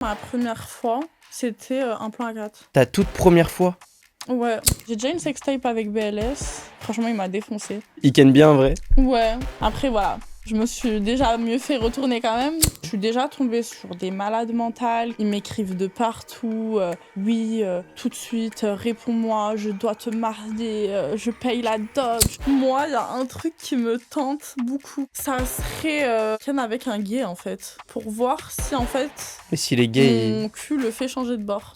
Ma première fois, c'était un plan à 4. Ta toute première fois? Ouais, j'ai déjà une sextape avec BLS. Franchement, il m'a défoncé. Il ken bien, en vrai? Ouais, après voilà, je me suis déjà mieux fait retourner quand même. Je suis déjà tombée sur des malades mentales. Ils m'écrivent de partout. Oui, tout de suite, réponds-moi, je dois te marier, je paye la dot. Moi, il y a un truc qui me tente beaucoup. Ça serait ken avec un gay en fait. Pour voir si en fait Mais si les gays... mon cul le fait changer de bord.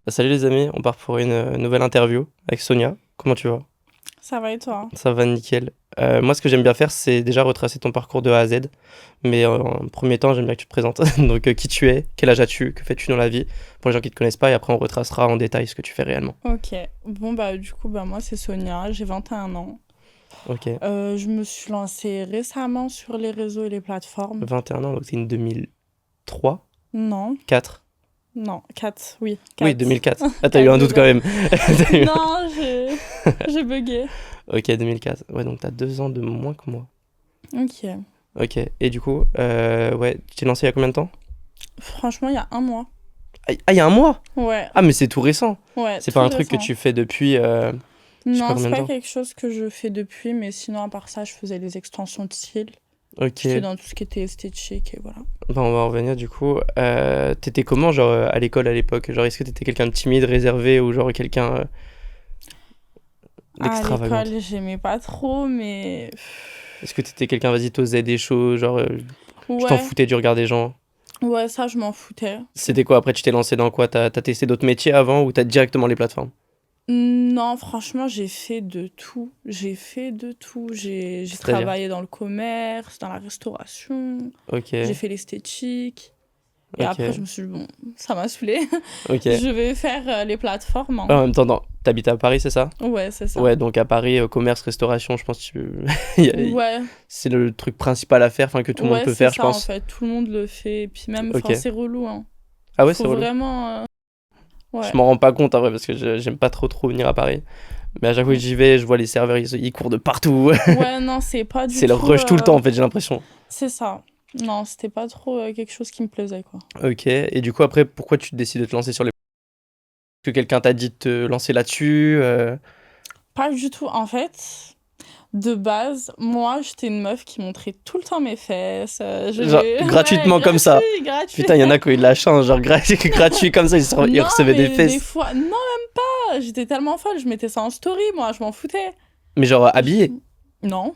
Salut les amis, on part pour une nouvelle interview avec Sonia. Comment tu vas? Ça va et toi? Ça va nickel. Moi, ce que j'aime bien faire, c'est déjà retracer ton parcours de A à Z. Mais en premier temps, j'aime bien que tu te présentes. Donc, qui tu es, quel âge as-tu, que fais-tu dans la vie, pour les gens qui ne te connaissent pas, et après, on retracera en détail ce que tu fais réellement. Ok, bon du coup, moi c'est Sonia, j'ai 21 ans. Ok. Je me suis lancée récemment sur les réseaux et les plateformes. 21 ans, donc c'est une 2003? Non, 4? non, 4, oui. 4. Oui, 2004. Ah, t'as eu un doute quand même. Non, j'ai bugué. Ok, 2004. Ouais, donc t'as 2 ans de moins que moi. Ok. Ok, et du coup, ouais, tu t'es lancé il y a combien de temps? Franchement, il y a un mois. Ah, il y a un mois? Ouais. Ah, mais c'est tout récent. Ouais, C'est tout pas un truc que récent. tu fais depuis... je sais pas Non, combien c'est de pas temps. quelque chose que je fais depuis, mais sinon, à part ça, je faisais des extensions de style. Ok. J'étais dans tout ce qui était esthétique et voilà. Bah, on va en revenir du coup. T'étais comment, genre, à l'école à l'époque? Genre, est-ce que t'étais quelqu'un de timide, réservé, ou genre quelqu'un À d'extravagante? l'école, j'aimais pas trop, mais Est-ce que t'étais quelqu'un, vas-y, t'osais des choses, genre, tu t'en ouais, foutais du regard des gens? ouais, ça, je m'en foutais. C'était quoi après, tu t'es lancé dans quoi? T'as testé d'autres métiers avant ou t'as directement les plateformes? Non, franchement, j'ai fait de tout. J'ai fait de tout. J'ai C'est-à-dire? travaillé dans le commerce, dans la restauration, Ok, j'ai fait l'esthétique. Et après, je ok, me suis dit, bon, ça m'a saoulée. ok. Je vais faire les plateformes, hein. Ah, en même temps, non, t'habites à Paris, c'est ça? Ouais, c'est ça. Ouais, donc à Paris, commerce, restauration, je pense que y a- Ouais, c'est le truc principal à faire, enfin que tout le monde ouais, peut c'est faire, je ça, en pense. fait. Tout le monde le fait. Et puis même, Ok. enfin, c'est relou, hein. Ah ouais, c'est Faut relou. vraiment... Je Ouais. m'en rends pas compte en vrai parce que j'aime pas trop venir à Paris. Mais à chaque fois que j'y vais, je vois les serveurs, ils courent de partout. Ouais, non, c'est pas du C'est le tout... rush tout le temps en fait, j'ai l'impression. C'est ça. Non, c'était pas trop quelque chose qui me plaisait, quoi. Ok, et du coup après, pourquoi tu décides de te lancer sur les... Est-ce que quelqu'un t'a dit de te lancer là-dessus Pas du tout. En fait, de base, moi, j'étais une meuf qui montrait tout le temps mes fesses. Genre Ouais, gratuitement comme ça. gratuit, gratuit. Putain, il y en a qui ont eu de la chance, genre gratuit comme ça, ils Non, recevaient des mais des fesses. fois... Non, même pas. J'étais tellement folle. Je mettais ça en story, moi. Je m'en foutais. Mais genre habillés. Non.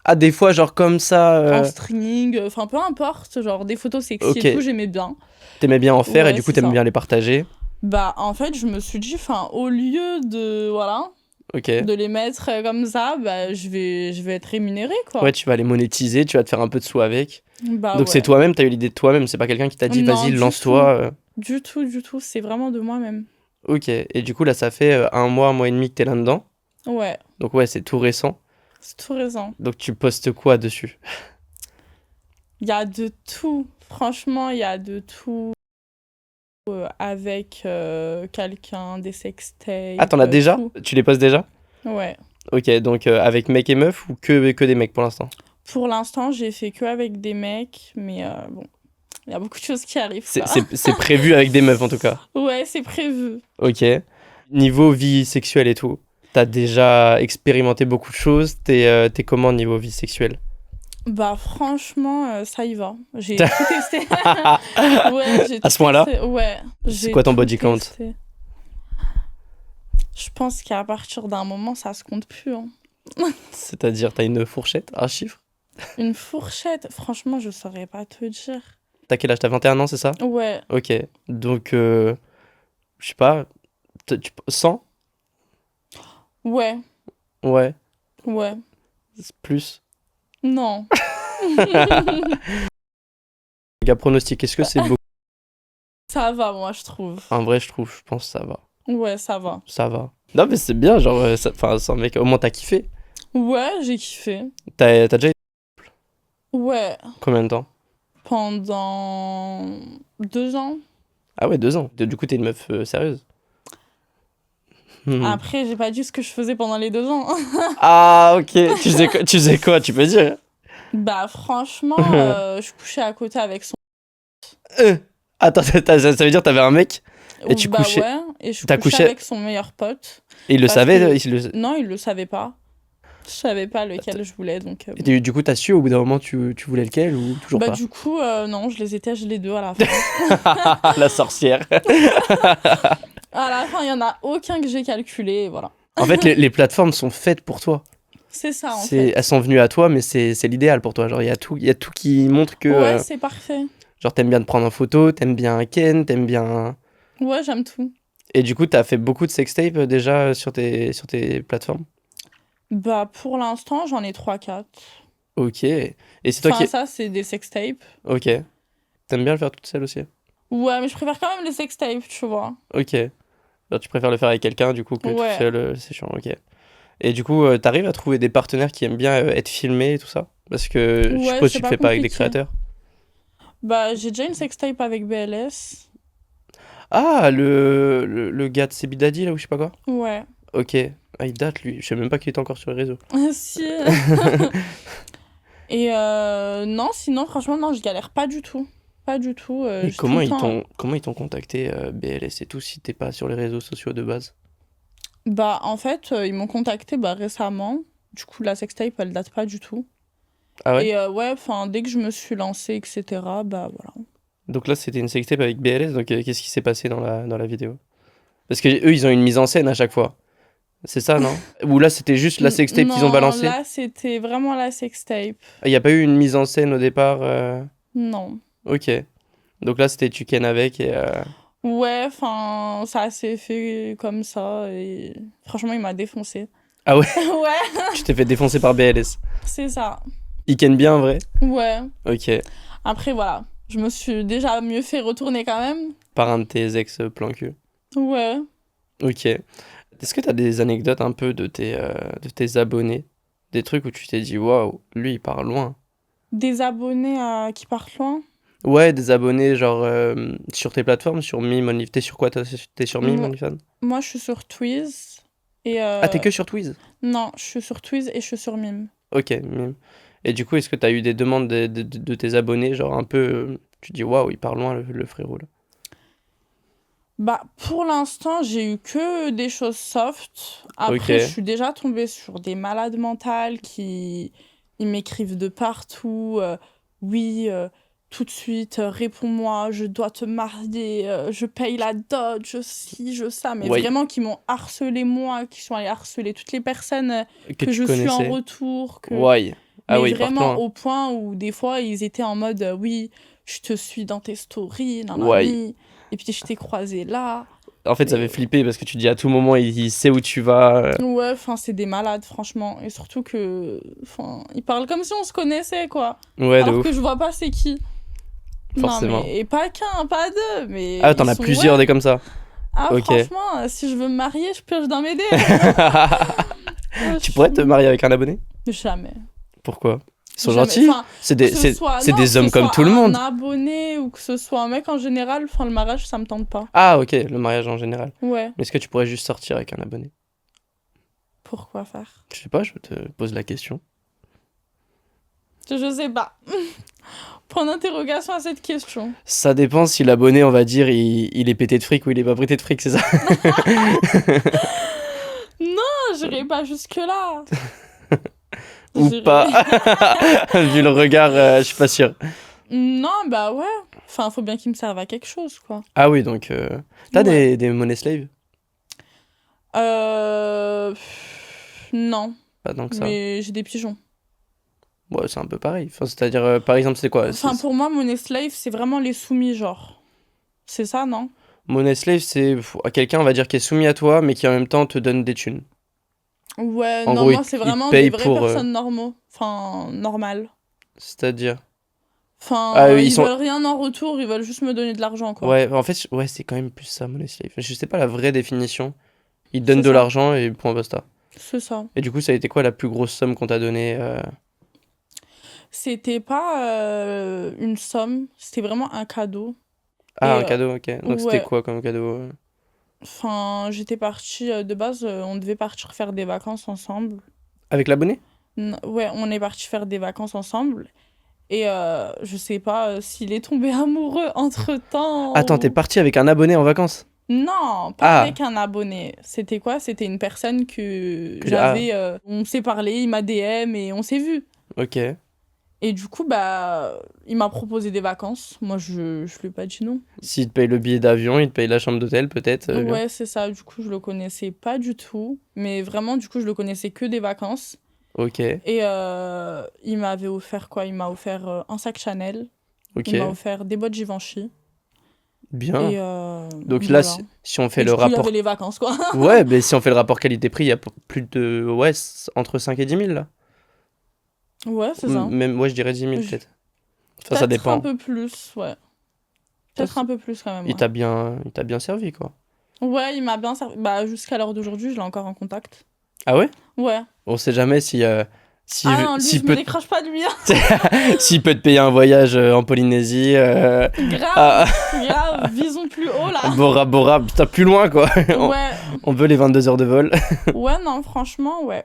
Ah, des fois, genre comme ça. En string. Enfin, peu importe. Genre, des photos sexy Ok, et tout, j'aimais bien. t'aimais bien en faire et Ouais, du coup, c'est t'aimais ça. bien les partager. Bah, en fait, je me suis dit, enfin, au lieu de... Voilà... Ok. de les mettre comme ça, bah, je vais être rémunérée, Ouais, quoi. tu vas les monétiser, tu vas te faire un peu de sous avec. Bah Donc c'est ouais. toi-même, t'as eu l'idée de toi-même, c'est pas quelqu'un qui t'a dit Non, vas-y, du lance-toi. tout. Du tout, du tout. C'est vraiment de moi-même. Ok, et du coup là ça fait un mois et demi que t'es là-dedans. Ouais, Donc ouais, c'est tout récent. c'est tout raison. Donc tu postes quoi dessus? Il y a de tout. Franchement, il y a de tout. Avec quelqu'un, des sextapes, Ah, t'en as déjà? tout. Tu les postes déjà? Ouais. Ok, donc avec mec et meuf ou que des mecs pour l'instant? Pour l'instant, j'ai fait que avec des mecs, mais bon, il y a beaucoup de choses qui arrivent, C'est quoi. c'est prévu avec des meufs en tout cas. Ouais, c'est prévu. Ok. Niveau vie sexuelle et tout, t'as déjà expérimenté beaucoup de choses. T'es comment niveau vie sexuelle? Bah franchement, ça y va. J'ai tout testé. Ouais, j'ai À tout ce point-là? testé. Ouais, C'est j'ai quoi ton tout body count? testé. Je pense qu'à partir d'un moment, ça se compte plus, hein. C'est-à-dire, t'as une fourchette, un chiffre? Une fourchette, franchement, je saurais pas te dire. T'as quel âge? T'as 21 ans, c'est ça? Ouais, Ok, donc, je sais pas, 100? ouais, Ouais, ouais. c'est plus. Non. Les gars, pronostic, est-ce que c'est beaucoup? Ça va, moi, je trouve. En vrai, je pense que ça va. Ouais, ça va. Ça va. Non, mais c'est bien, genre, enfin, c'est un mec, au moins t'as kiffé. Ouais, j'ai kiffé. T'as déjà été Ouais, combien de temps? pendant 2 ans. Ah ouais, 2 ans. Du coup, t'es une meuf sérieuse. Hmm. Après, j'ai pas dit ce que je faisais pendant les 2 ans. Ah, ok, tu faisais quoi, tu peux dire? Bah franchement, je couchais à côté avec son Attends, ça veut dire que t'avais un mec et tu Bah couchais. ouais, et je T'as couchais couché avec son meilleur pote. et il le Parce savait que... Non, il le savait pas. Je savais pas lequel je voulais, donc Et bon. du coup, t'as su au bout d'un moment tu voulais lequel ou toujours Bah pas? du coup, non, je les étège les deux à la fin. La sorcière. À la fin, il y en a aucun que j'ai calculé, et voilà. En fait, les plateformes sont faites pour toi. C'est ça, en fait. Elles sont venues à toi, mais c'est l'idéal pour toi. Genre, il y a tout qui montre que Ouais, c'est parfait. genre t'aimes bien te prendre en photo, t'aimes bien Ken, t'aimes bien. Ouais, j'aime tout. Et du coup, t'as fait beaucoup de sextapes déjà sur tes plateformes? Bah pour l'instant, j'en ai 3-4. Ok. Et c'est toi Enfin, qui. ça, c'est des sextapes. Ok. T'aimes bien le faire toute seule aussi? Ouais, mais je préfère quand même les sextapes, tu vois. Ok. Alors, tu préfères le faire avec quelqu'un du coup que tout Ouais. seul, c'est chiant. Ok. Et du coup, t'arrives à trouver des partenaires qui aiment bien être filmés et tout ça? Parce que je Ouais, suppose que c'est tu le pas fais pas avec des compliqué. créateurs. Bah, j'ai déjà une sextape avec BLS. Ah, le gars de Sebidadi là ou je sais pas quoi? Ouais. Ok. Ah, il date lui. Je sais même pas qu'il était encore sur les réseaux. Si. Et non, sinon, franchement, non, je galère pas du tout. Pas du tout. Et J'ai tout le temps. comment ils t'ont contacté BLS et tout si t'es pas sur les réseaux sociaux de base? Bah, en fait, ils m'ont contacté bah, récemment. Du coup, la sextape, elle date pas du tout. Ah ouais? Et ouais, enfin, dès que je me suis lancée, etc., bah voilà. Donc là c'était une sextape avec BLS, donc qu'est-ce qui s'est passé dans la vidéo? Parce que eux ils ont une mise en scène à chaque fois. C'est ça, non? Ou là c'était juste la sextape qu'ils ont Non, balancée? là, c'était vraiment la sextape. Il n'y a pas eu une mise en scène au départ Non. Ok. Donc là c'était tu ken avec et... Ouais, enfin, ça s'est fait comme ça et franchement, il m'a défoncé. Ah ouais? Ouais, Tu t'es fait défoncer par BLS. c'est ça. Ils ken bien en vrai? Ouais. Ok. Après, voilà, je me suis déjà mieux fait retourner quand même. Par un de tes ex plan cul. Ouais. Ok. Est-ce que t'as des anecdotes un peu de tes abonnés? Des trucs où tu t'es dit, waouh, lui il part loin. Des abonnés qui partent loin. Ouais, des abonnés genre sur tes plateformes, sur Mime, OnlyFans. T'es sur quoi? T'es sur Mime, Mo- OnlyFans? Moi, je suis sur Twiz. Et Ah, t'es que sur Twiz? non, je suis sur Twiz et je suis sur Mime. Ok, Mime. Et du coup, est-ce que t'as eu des demandes de tes abonnés, genre un peu, tu dis waouh, il part loin le frérot là. Bah, pour l'instant, j'ai eu que des choses soft. Ok, Après, je suis déjà tombée sur des malades mentales qui ils m'écrivent de partout. Oui, tout de suite, réponds-moi, je dois te marier, je paye la dot, je ci, je ça. Mais ouais, vraiment, qui m'ont harcelé moi, qui sont allés harceler toutes les personnes que que tu je suis en connaissais. retour. Ouais. Ah Mais oui, ils partent vraiment loin. au point où des fois, ils étaient en mode oui, je te suis dans tes stories, Ouais. nanani. Et puis je t'ai croisé là. En fait, ça Mais fait flipper parce que tu dis à tout moment, il sait où tu vas. ouais, enfin, c'est des malades, franchement. Et surtout que. Enfin, ils parlent comme si on se connaissait, quoi. Ouais, de Alors que ouf, je vois pas c'est qui. Non, forcément. mais. Et pas qu'un, pas deux, mais. Ah, Ils t'en as sont. plusieurs Ouais. des comme ça. Ah, Ok. franchement, si je veux me marier, je pioche dans mes DM. Tu pourrais te marier avec un abonné? Jamais. Pourquoi? Ils sont Jamais. gentils. Enfin, C'est que ce soit. c'est Non, des que ce hommes comme soit tout le monde. un abonné ou que ce soit un mec en général, enfin, le mariage, ça me tente pas. Ah, ok, le mariage en général. Ouais. Mais est-ce que tu pourrais juste sortir avec un abonné? Pourquoi faire? Je sais pas, je te pose la question. Je sais pas. Point d'interrogation à cette question. Ça dépend si l'abonné, on va dire, il est pété de fric ou il est pas pété de fric, c'est ça? Non, j'irai pas jusque-là. Ou J'irai- pas? Vu le regard, je suis pas sûr. Non, bah ouais. Enfin, faut bien qu'il me serve à quelque chose, quoi. Ah oui, donc t'as Ouais. des monnaies slaves? Non, Pas tant que ça. mais j'ai des pigeons. Ouais, c'est un peu pareil. Enfin, c'est-à-dire, par exemple, c'est quoi? Enfin, pour moi, money slave, c'est vraiment les soumis, genre. C'est ça, non? Money slave, c'est quelqu'un, on va dire, qui est soumis à toi, mais qui en même temps te donne des thunes. Ouais, En non, gros, moi, c'est il te vraiment des paye vraies pour. personnes normaux. Enfin, normales. C'est-à-dire. Ah, Enfin, ils ils sont. veulent rien en retour, ils veulent juste me donner de l'argent, quoi. Ouais, en fait, ouais, c'est quand même plus ça, money slave. Je sais pas la vraie définition. Ils te donnent C'est de ça. l'argent et point basta. C'est ça. Et du coup, ça a été quoi la plus grosse somme qu'on t'a donnée C'était pas une somme, c'était vraiment un cadeau. Ah, Et un cadeau, ok. Donc c'était ouais, quoi comme cadeau enfin, j'étais partie de base, on devait partir faire des vacances ensemble. Avec l'abonné? Ouais, on est parti faire des vacances ensemble. Et je sais pas s'il est tombé amoureux entre-temps. Attends, t'es parti avec un abonné en vacances? Non, pas Ah, avec un abonné. C'était quoi? C'était une personne que ah, j'avais... on s'est parlé, il m'a DM et on s'est vu. ok. Et du coup, il m'a proposé des vacances. Moi, je lui ai pas dit non. S'il te paye le billet d'avion, il te paye la chambre d'hôtel, peut-être, bien. Ouais, c'est ça. Du coup, je le connaissais pas du tout. Mais vraiment, du coup, je le connaissais que des vacances. Ok, Et il m'avait offert quoi? Il m'a offert un sac Chanel. ok, Il m'a offert des bottes Givenchy. bien. Et Donc là, voilà. si on fait Et le du coup, il y rapport... avait les vacances, quoi. Ouais, mais si on fait le rapport qualité-prix, il y a plus de... Ouais, entre 5 et 10 000, là. Ouais, c'est ça. Même, moi, je dirais 10 000, Je- peut-être. Enfin, ça Peut-être un dépend. peu plus, ouais. Ça, Peut-être un peu plus quand même, il ouais. il t'a bien servi, quoi. Ouais, il m'a bien servi. Jusqu'à l'heure d'aujourd'hui, je l'ai encore en contact. Ah ouais? Ouais. On sait jamais si... Ah non, lui, s'il je me peut, décroche pas de lui. s'il peut te payer un voyage en Polynésie. Grave, Ah, grave, visons plus haut là. Bora Bora, putain, plus loin, quoi. on, Ouais, on veut les 22 heures de vol. ouais, non, franchement, ouais.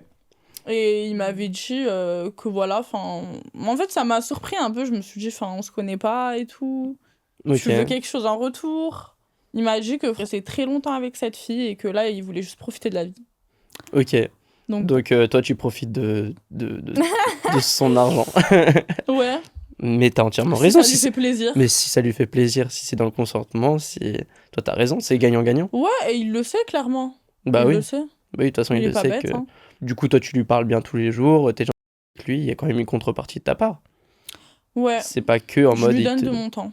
Et il m'avait dit que voilà, enfin. En fait, ça m'a surpris un peu. Je me suis dit, enfin, on se connaît pas et tout. Ok, Tu veux quelque chose en retour? Il m'a dit que restait très longtemps avec cette fille et que là, il voulait juste profiter de la vie. ok. Donc, Donc, toi, tu profites de son argent. ouais, Mais t'as entièrement si raison. ça lui fait plaisir. Mais si ça lui fait plaisir, si c'est dans le consentement, si... Toi, t'as raison, c'est gagnant-gagnant. Ouais, et il le sait clairement. Bah Il oui. le sait. Bah oui, de toute façon, Il il est le pas sait bête, que... hein. Du coup, toi, tu lui parles bien tous les jours, t'es gentil avec lui, il y a quand même une contrepartie de ta part. Ouais, C'est pas que en je mode... lui donne de mon temps.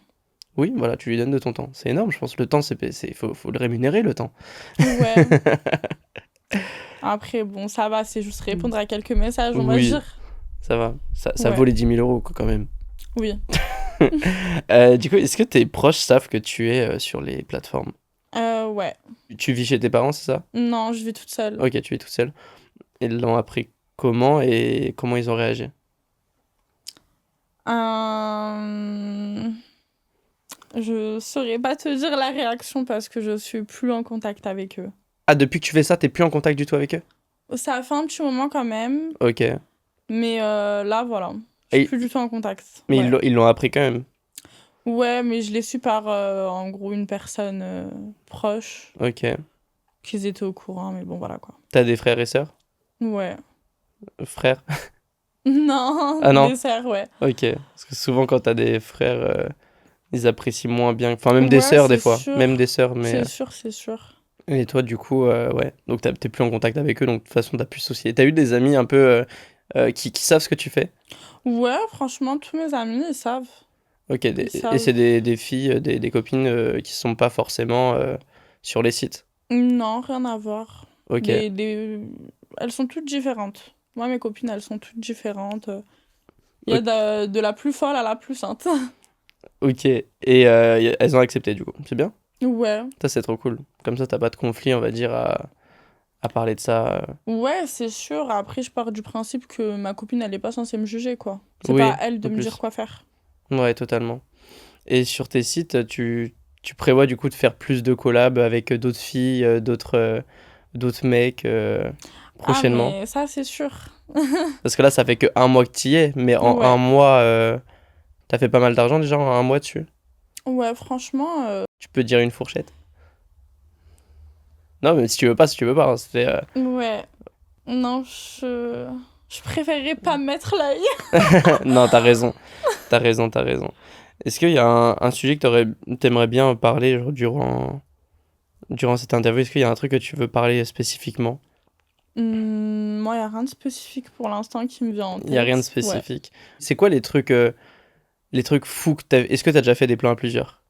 Oui, voilà, tu lui donnes de ton temps. C'est énorme, je pense. Le temps, faut le rémunérer, le temps. Ouais. Après, bon, ça va, c'est juste répondre à quelques messages, on va Oui, dire. ça va. Ça vaut Ouais, les 10 000 euros, quoi, quand même. oui. Du coup, est-ce que tes proches savent que tu es sur les plateformes? Ouais. Tu vis chez tes parents, c'est ça? Non, je vis toute seule. Ok, tu es toute seule. Ils l'ont appris comment et comment ils ont réagi? Euh... Je saurais pas te dire la réaction parce que je suis plus en contact avec eux. Ah, depuis que tu fais ça, t'es plus en contact du tout avec eux? Ça a fait un petit moment quand même, Ok. mais là, voilà. Je suis Et- plus du tout en contact. mais Ouais. ils l'ont appris quand même. Ouais, mais je l'ai su par, en gros, une personne proche, Ok. qu'ils étaient au courant, mais bon, voilà, quoi. T'as des frères et sœurs? Ouais. Frères? Non, Ah non? des sœurs, ouais. Ok. Parce que souvent, quand t'as des frères, ils apprécient moins bien. Enfin, même des Ouais, sœurs, des c'est fois. sûr. Même des sœurs, mais... C'est sûr, c'est sûr. Et toi, du coup, ouais. Donc, t'es plus en contact avec eux, donc de toute façon, t'as plus de soucis. Et t'as eu des amis un peu qui savent ce que tu fais? Ouais, franchement, tous mes amis, ils savent. Ok. Ils Et savent. c'est des filles, des copines qui sont pas forcément sur les sites. Non, rien à voir. Ok. Elles sont toutes différentes. Moi, mes copines, elles sont toutes différentes. Il y a Ok. de la plus folle à la plus sainte. Ok. Et elles ont accepté, du coup. C'est bien? Ouais. Ça, c'est trop cool. Comme ça, t'as pas de conflit, on va dire, à parler de ça. Ouais, c'est sûr. Après, je pars du principe que ma copine, elle est pas censée me juger, quoi. C'est Oui, pas à elle de en me dire plus. quoi faire. Ouais, totalement. Et sur tes sites, tu prévois du coup de faire plus de collabs avec d'autres filles, d'autres mecs Ah, prochainement? mais ça, c'est sûr. Parce que là, ça fait que un mois que t'y es, mais en un Ouais. mois, t'as fait pas mal d'argent déjà en un mois dessus. Ouais, franchement, Tu peux dire une fourchette. Non, mais si tu veux pas, si tu veux pas, hein, ouais. Non, je préférerais pas mettre l'œil. Non, t'as raison. T'as raison, t'as raison. Est-ce qu'il y a un sujet que t'aimerais bien parler genre, durant cette interview? Est-ce qu'il y a un truc que tu veux parler spécifiquement? Moi, il a rien de spécifique pour l'instant qui me vient en Il y a rien de tête. Ouais. spécifique. C'est quoi les trucs fous que t'as... Est-ce que t'as déjà fait des plans à plusieurs?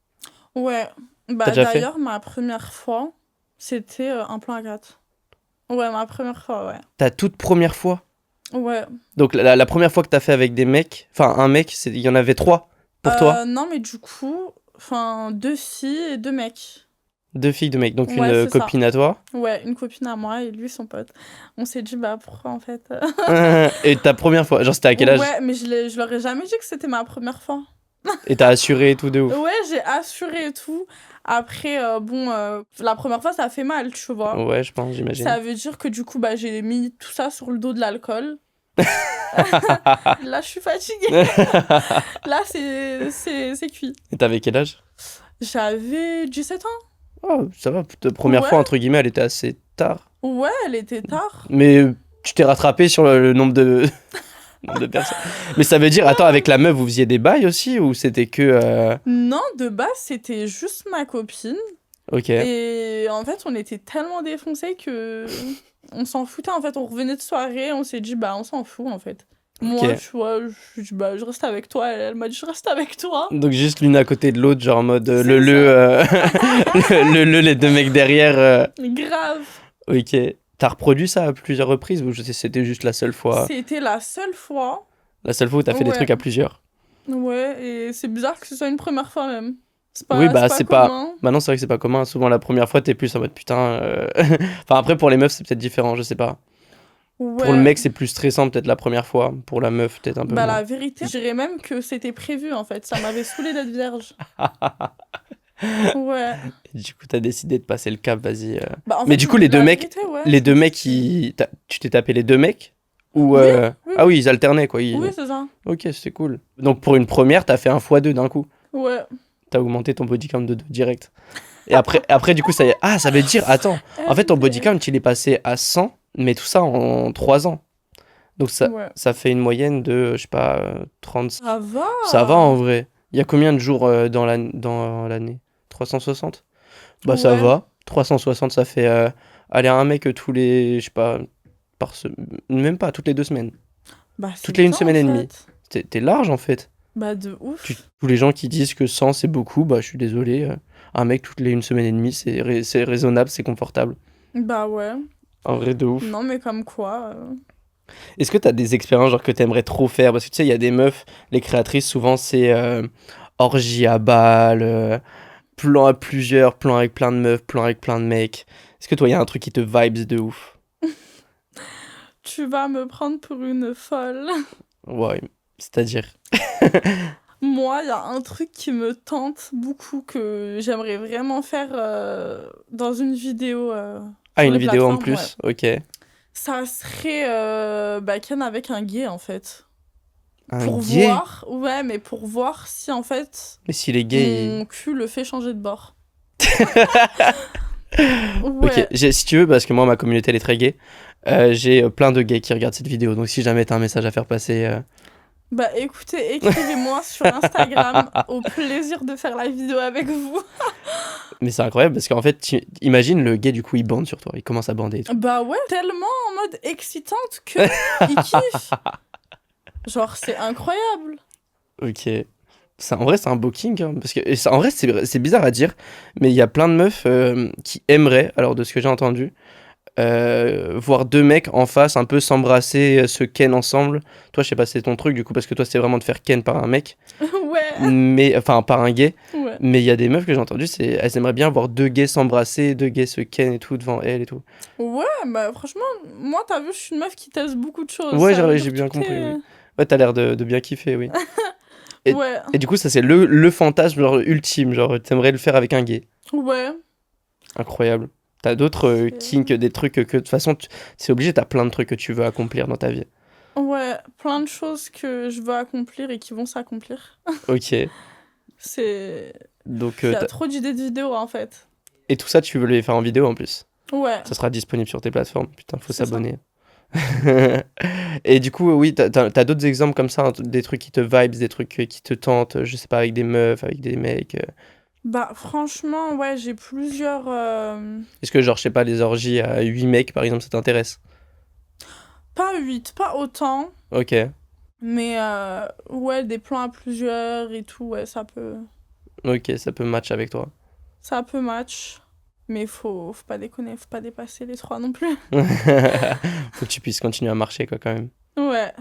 Ouais. T'as déjà fait? D'ailleurs, ma première fois, c'était un plan à 4. Ouais, ma première fois, ouais. Ta toute première fois? Ouais. Donc la première fois que t'as fait avec des mecs, enfin un mec, il y en avait 3 pour toi? Non, mais du coup, enfin, 2 filles et 2 mecs. 2 filles, 2 mecs, donc Ouais, une c'est ça. copine à toi. Ouais, une copine à moi et lui, son pote. On s'est dit, pourquoi en fait Et ta première fois, genre c'était à quel âge? Ouais, mais je leur ai jamais dit que c'était ma première fois. Et t'as assuré et tout de ouf? Ouais, j'ai assuré et tout. Après, la première fois, ça a fait mal, tu vois. Ouais, je pense, j'imagine. Ça veut dire que du coup, j'ai mis tout ça sur le dos de l'alcool. Là, je suis fatiguée. Là, c'est cuit. Et t'avais quel âge? J'avais 17 ans. Oh, ça va, ta première Ouais. fois, entre guillemets, elle était assez tard. Ouais, elle était tard. Mais tu t'es rattrapé sur le nombre de... nombre de personnes. Mais ça veut dire, attends, avec la meuf, vous faisiez des bails aussi ou c'était que... Non, de base, c'était juste ma copine. Ok. Et en fait, on était tellement défoncés que on s'en foutait. En fait, on revenait de soirée, on s'est dit, bah, on s'en fout, en fait. Moi, Ok. tu vois, je reste avec toi. Elle m'a dit, je reste avec toi. Donc juste l'une à côté de l'autre, genre en mode C'est les deux mecs derrière. Grave. Ok. T'as reproduit ça à plusieurs reprises ou c'était juste la seule fois? C'était la seule fois. La seule fois où t'as fait des Ouais. trucs à plusieurs? Ouais, et c'est bizarre que ce soit une première fois même. Oui, bah c'est pas... commun. Maintenant c'est vrai que c'est pas commun. Souvent la première fois t'es plus en mode putain... Enfin après pour les meufs c'est peut-être différent, je sais pas. Ouais. Pour le mec c'est plus stressant peut-être la première fois. Pour la meuf peut-être un peu Bah, moins. la vérité, je dirais même que c'était prévu en fait. Ça m'avait saoulé d'être vierge. Ouais. Et du coup t'as décidé de passer le cap, vas-y. Bah, en Mais fait, du coup les deux la mecs... vérité, ouais, Les je deux me mecs, suis dit- tu t'es tapé les deux mecs? Ou Oui, Ah oui, ils alternaient quoi. Oui, c'est ça. Ok, c'était cool. Donc pour une première, t'as fait un x2 d'un coup. Ouais. T'as augmenté ton body count de 2 direct. Et après du coup, ça y est. Ah, ça veut dire, attends, en fait ton body count, il est passé à 100, mais tout ça en 3 ans. Donc Ouais. ça fait une moyenne de, je sais pas, 30... Ça va. Ça va en vrai. Il y a combien de jours dans l'année? 360? Bah ça Ouais. va. 360, ça fait aller un mec tous les, je sais pas, même pas, toutes les 2 semaines. Bah, c'est Toutes les une bien, semaine en et demie. fait. T'es large en fait. Bah, de ouf. Tous les gens qui disent que 100 c'est beaucoup, bah je suis désolé. Un mec toutes les une semaine et demie, c'est raisonnable, c'est confortable. Bah, ouais. En vrai, de ouf. Non, mais comme quoi. Est-ce que t'as des expériences genre que t'aimerais trop faire? Parce que tu sais, il y a des meufs, les créatrices, souvent c'est orgie à balles, plan à plusieurs, plan avec plein de meufs, plan avec plein de mecs. Est-ce que toi, il y a un truc qui te vibes de ouf? Tu vas me prendre pour une folle. Ouais, c'est-à-dire. Moi, il y a un truc qui me tente beaucoup que j'aimerais vraiment faire dans une vidéo. Ah, sur une les vidéo en plateformes, plus? Ok. Ça serait Ken avec un gay en fait. Un Pour gay? voir, ouais, mais pour voir si en fait Mais si les gays. mon cul le fait changer de bord. Ok, Ouais. si tu veux, parce que moi, ma communauté, elle est très gay, j'ai plein de gays qui regardent cette vidéo. Donc si jamais t'as un message à faire passer. Bah écoutez, écrivez-moi sur Instagram. Au plaisir de faire la vidéo avec vous. Mais c'est incroyable parce qu'en fait, imagine le gay, du coup, il bande sur toi. Il commence à bander et tout. Bah ouais, tellement en mode excitante que il kiffe. Genre, c'est incroyable. Ok. En vrai, c'est un beau king. Hein, parce que, en vrai, c'est bizarre à dire, mais il y a plein de meufs qui aimeraient, alors de ce que j'ai entendu, voir deux mecs en face un peu s'embrasser, se ken ensemble. Toi, je sais pas si c'est ton truc, du coup, parce que toi, c'est vraiment de faire ken par un mec, Ouais. mais enfin, par un gay. Ouais. Mais il y a des meufs que j'ai entendu, elles aimeraient bien voir deux gays s'embrasser, deux gays se ken et tout devant elles et tout. Ouais, bah franchement, moi, t'as vu, je suis une meuf qui teste beaucoup de choses. Ouais, Ça veut j'ai dire bien tout compris, est- oui. Ouais, t'as l'air de bien kiffer, oui. Et- Ouais, Et du coup, ça, c'est le fantasme genre ultime. Genre, t'aimerais le faire avec un gay. ouais. Incroyable. T'as d'autres kinks, des trucs que de toute façon, c'est obligé, t'as plein de trucs que tu veux accomplir dans ta vie. Ouais, plein de choses que je veux accomplir et qui vont s'accomplir. Ok. C'est... Donc, Il y a trop d'idées de vidéos, en fait. et tout ça, tu veux les faire en vidéo en plus. Ouais. Ça sera disponible sur tes plateformes. Putain, faut C'est ça. s'abonner. Et du coup, oui, t'as d'autres exemples comme ça, hein, des trucs qui te vibes, des trucs qui te tentent, je sais pas, avec des meufs, avec des mecs. Bah franchement, ouais, j'ai plusieurs... Est-ce que, genre, je sais pas, les orgies à 8 mecs, par exemple, ça t'intéresse? Pas 8, pas autant. Ok. Mais ouais, des plans à plusieurs et tout, ouais, ça peut Ça peut match avec toi. match. Mais faut pas déconner, faut pas dépasser les 3 non plus. Faut que tu puisses continuer à marcher, quoi, quand même. Ouais,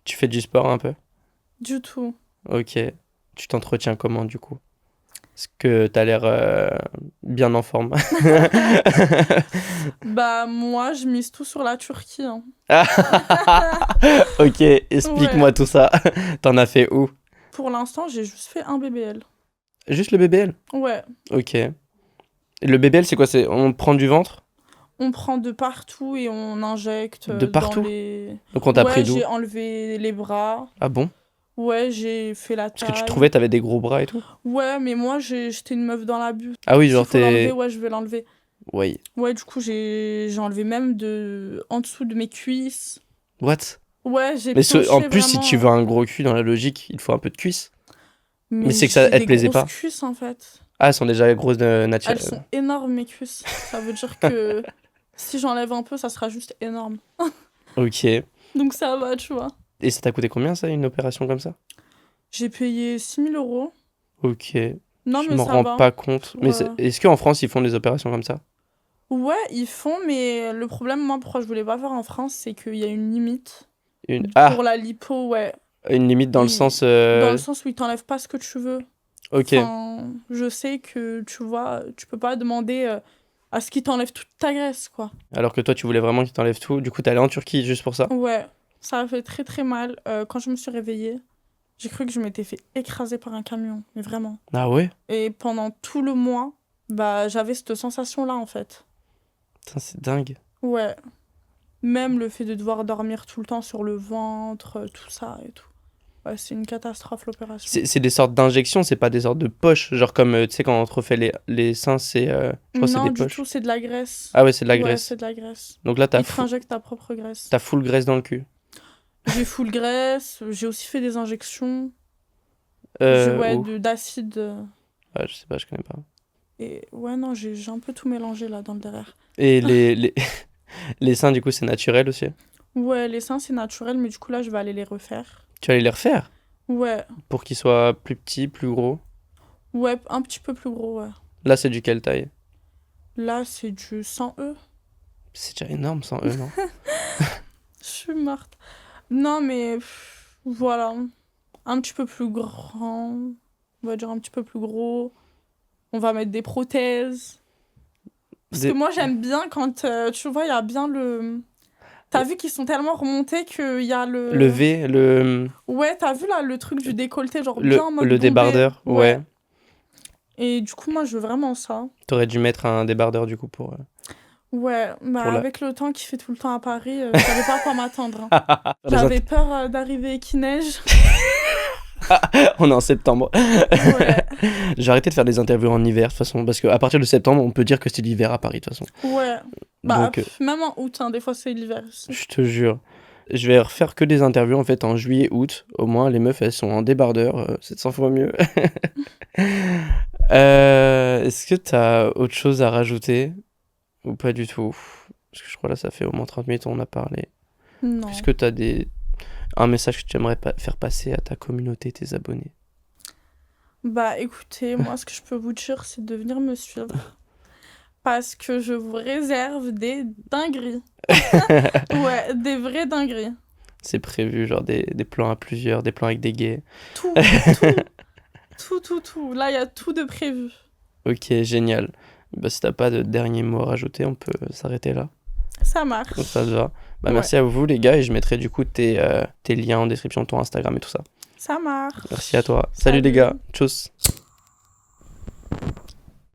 Tu fais du sport un peu? du tout. Ok. Tu t'entretiens comment, du coup? Parce que t'as l'air bien en forme. Bah moi, je mise tout sur la Turquie. Hein. Ok, explique-moi tout ça. T'en as fait où? Pour l'instant, j'ai juste fait un BBL. Juste le BBL? Ouais, Ok. Et le BBL, c'est quoi? On prend du ventre? On prend de partout et on injecte De partout? dans les... Donc on t'a Ouais, pris d'où? j'ai enlevé les bras. Ah bon? Ouais, j'ai fait la Parce que tu taille. trouvais t'avais des gros bras et tout? Ouais, mais moi, j'étais une meuf dans l'abus. Ah oui, S'il genre faut l'enlever, t'es... ouais, je vais l'enlever. Ouais. Ouais, du coup, j'ai enlevé même en dessous de mes cuisses. What? Ouais, j'ai Mais pioché en plus, si vraiment. tu veux un gros cul dans la logique, il te faut un peu de cuisse. Mais c'est que ça, j'ai elle te des plaisait grosses pas? cuisses, en fait. Ah, elles sont déjà grosses de Elles nature. sont énormes, mes cuisses. Ça veut dire que si j'enlève un peu, ça sera juste énorme. Ok. Et Donc ça va, tu vois. ça t'a coûté combien, ça, une opération comme ça? J'ai payé 6 000 €. Ok. Non, Je mais m'en ça rends va. pas compte. Mais Ouais. est-ce qu'en France, ils font des opérations comme ça? Ouais, ils font, mais le problème, moi, pourquoi je voulais pas faire en France, c'est qu'il y a une limite. Ah, Pour la lipo, ouais. une limite dans le Il- sens... Dans le sens où ils t'enlèvent pas ce que tu veux. Ok. Enfin, je sais que, tu vois, tu peux pas demander à ce qu'ils t'enlèvent toute ta graisse, quoi. Alors que toi, tu voulais vraiment qu'ils t'enlèvent tout. Du coup, t'es allé en Turquie juste pour ça? Ouais, ça a fait très très mal. Quand je me suis réveillée, j'ai cru que je m'étais fait écraser par un camion, mais vraiment. Ah ouais? Et pendant tout le mois, bah, j'avais cette sensation-là, en fait. Putain, c'est dingue. Ouais. Même le fait de devoir dormir tout le temps sur le ventre, tout ça et tout. Ouais, c'est une catastrophe, l'opération. C'est des sortes d'injections, c'est pas des sortes de poches. Genre comme, tu sais, quand on te refait les seins, c'est... je crois que c'est Non, des du poches. tout, c'est de la graisse. Ah ouais, c'est de la Ouais, graisse. c'est de la graisse. Donc là, Ils t'injectent ta propre graisse. t'as full graisse dans le cul. J'ai full graisse, j'ai aussi fait des injections. Ouais, Où d'acide. Ah, je sais pas, je connais pas. Et ouais, non, j'ai un peu tout mélangé là dans le derrière. Et les seins, du coup, c'est naturel aussi? Ouais, les seins, c'est naturel, mais du coup, là, je vais aller les refaire. Tu vas aller les refaire? Ouais, Pour qu'ils soient plus petits, plus gros? ouais, un petit peu plus gros, ouais. Là, c'est du quelle taille? Là, c'est du 100 E. C'est déjà énorme, sans eux, non? Je suis morte. Non, mais voilà. Un petit peu plus grand. On va dire un petit peu plus gros. On va mettre des prothèses. Parce que moi, j'aime bien quand, tu vois, il y a bien le... T'as vu qu'ils sont tellement remontés qu'il y a le... Le V, Ouais, t'as vu là le truc du décolleté, genre bien en mode le bombé. débardeur, ouais. Et du coup, moi, je veux vraiment ça. T'aurais dû mettre un débardeur, du coup, pour... Ouais, bah Pour la- avec le temps qu'il fait tout le temps à Paris, je savais pas à quoi m'attendre. Hein. Les J'avais peur d'arriver et qu'il neige. On est en septembre. Ouais, J'ai arrêté de faire des interviews en hiver, de toute façon, parce qu'à partir de septembre, on peut dire que c'est l'hiver à Paris, de toute façon. ouais. Bah, Donc, même en août, hein, des fois c'est l'hiver. je te jure. Je vais refaire que des interviews, en fait, en juillet, août. Au moins, les meufs, elles sont en débardeur, c'est 100 fois mieux. Est-ce que t'as autre chose à rajouter? Ou pas du tout? Parce que je crois là, ça fait au moins 30 minutes on a parlé. Non. Est-ce que t'as un message que tu aimerais faire passer à ta communauté, tes abonnés? Bah écoutez, moi ce que je peux vous dire, c'est de venir me suivre. Parce que je vous réserve des dingueries. Ouais, des vraies dingueries. C'est prévu, genre des plans à plusieurs, des plans avec des gays. Tout. Tout. Là, il y a tout de prévu. Ok, génial. Bah, si t'as pas de dernier mot à rajouter, on peut s'arrêter là. Ça marche. Donc ça te va. Bah, Ouais. merci à vous les gars et je mettrai du coup tes liens en description de ton Instagram et tout ça. Ça marche. Merci à toi. Salut les Salut. gars. Tchuss.